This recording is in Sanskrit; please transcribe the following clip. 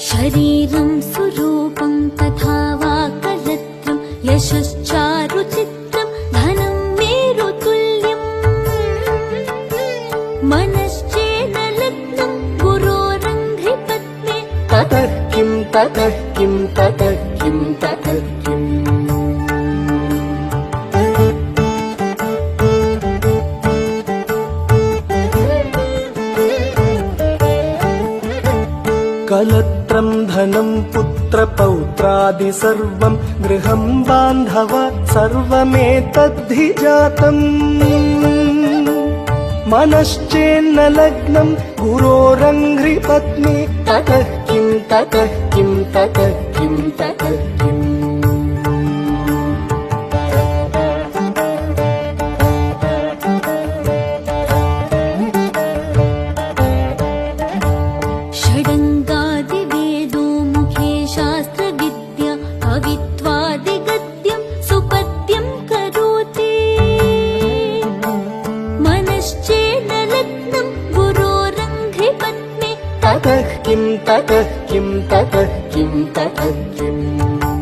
शरीरं सुरूपं तथा वा करत्रं यशश्चारुचित्रं धनं मेरुतुल्यम् मनश्चेन लग्नं गुरोरङ्घ्रिपद्मे ततः किं ततः किं ततः किं ततः किम् कलत्रं धनं पुत्रपौत्रादि सर्वं गृहं बान्धव सर्वमेतद्धि जातम् मनश्चेन्न लग्नं गुरोरङ्घ्रिपत्नी ततः किं ततः किं ततः किं ततः किम् षडङ्गादिवेदो मुखे शास्त्रविद्या कवित्वादिगद्यं सुपद्यं करोति मनश्चेन लग्नं गुरोरङ्घ्रिपद्मे ततः किं ततः किं ततः किं ततः किम्